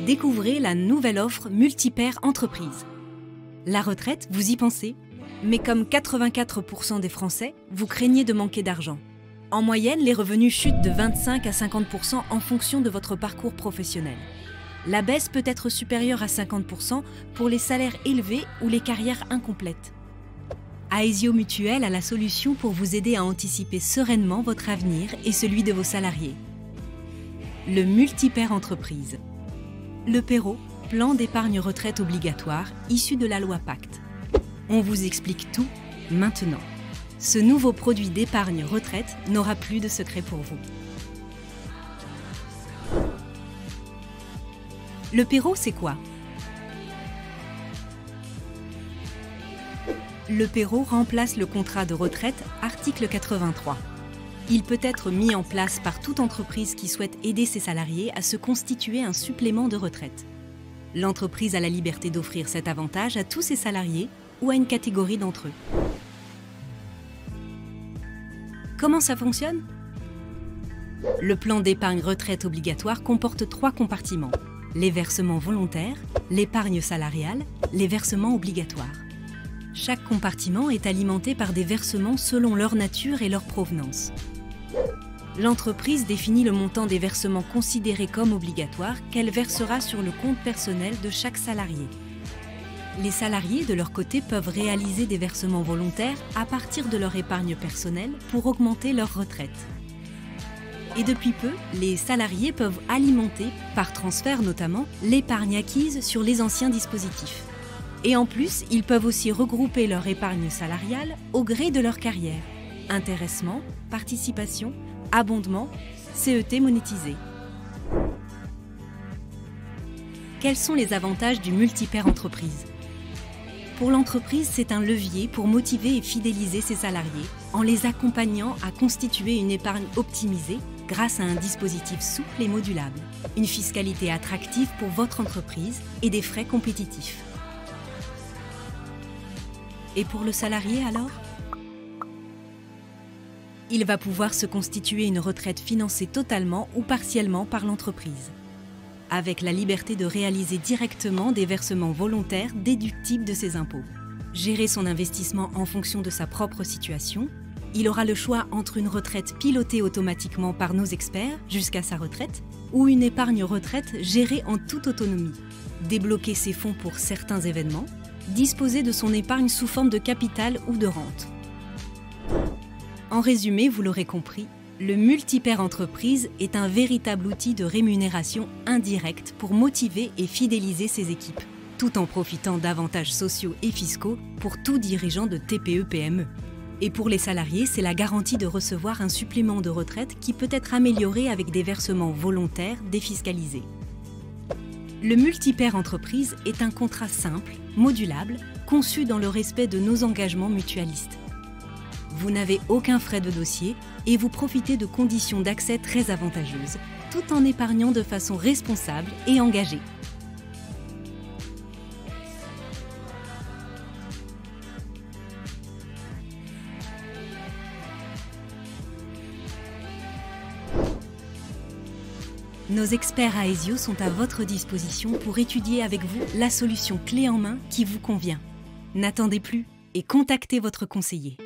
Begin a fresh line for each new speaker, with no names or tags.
Découvrez la nouvelle offre Multipère Entreprise. La retraite, vous y pensez? Mais comme 84% des Français, vous craignez de manquer d'argent. En moyenne, les revenus chutent de 25 à 50% en fonction de votre parcours professionnel. La baisse peut être supérieure à 50% pour les salaires élevés ou les carrières incomplètes. Aesio Mutuelle a la solution pour vous aider à anticiper sereinement votre avenir et celui de vos salariés. Le Multipère Entreprise. Le PERO, plan d'épargne retraite obligatoire, issu de la loi Pacte. On vous explique tout maintenant. Ce nouveau produit d'épargne retraite n'aura plus de secret pour vous. Le PERO, c'est quoi? Le PERO remplace le contrat de retraite, article 83. Il peut être mis en place par toute entreprise qui souhaite aider ses salariés à se constituer un supplément de retraite. L'entreprise a la liberté d'offrir cet avantage à tous ses salariés ou à une catégorie d'entre eux. Comment ça fonctionne? Le plan d'épargne retraite obligatoire comporte 3 compartiments: les versements volontaires, l'épargne salariale, les versements obligatoires. Chaque compartiment est alimenté par des versements selon leur nature et leur provenance. L'entreprise définit le montant des versements considérés comme obligatoires qu'elle versera sur le compte personnel de chaque salarié. Les salariés, de leur côté, peuvent réaliser des versements volontaires à partir de leur épargne personnelle pour augmenter leur retraite. Et depuis peu, les salariés peuvent alimenter, par transfert notamment, l'épargne acquise sur les anciens dispositifs. Et en plus, ils peuvent aussi regrouper leur épargne salariale au gré de leur carrière. Intéressement, participation, abondement, CET monétisé. Quels sont les avantages du Multipère Entreprise? Pour l'entreprise, c'est un levier pour motiver et fidéliser ses salariés en les accompagnant à constituer une épargne optimisée grâce à un dispositif souple et modulable, une fiscalité attractive pour votre entreprise et des frais compétitifs. Et pour le salarié alors? Il va pouvoir se constituer une retraite financée totalement ou partiellement par l'entreprise, avec la liberté de réaliser directement des versements volontaires déductibles de ses impôts. Gérer son investissement en fonction de sa propre situation, il aura le choix entre une retraite pilotée automatiquement par nos experts jusqu'à sa retraite ou une épargne retraite gérée en toute autonomie. Débloquer ses fonds pour certains événements, disposer de son épargne sous forme de capital ou de rente. En résumé, vous l'aurez compris, le Multipère Entreprise est un véritable outil de rémunération indirecte pour motiver et fidéliser ses équipes, tout en profitant d'avantages sociaux et fiscaux pour tout dirigeant de TPE-PME. Et pour les salariés, c'est la garantie de recevoir un supplément de retraite qui peut être amélioré avec des versements volontaires défiscalisés. Le Multipère Entreprise est un contrat simple, modulable, conçu dans le respect de nos engagements mutualistes. Vous n'avez aucun frais de dossier et vous profitez de conditions d'accès très avantageuses, tout en épargnant de façon responsable et engagée. Nos experts Aesio sont à votre disposition pour étudier avec vous la solution clé en main qui vous convient. N'attendez plus et contactez votre conseiller.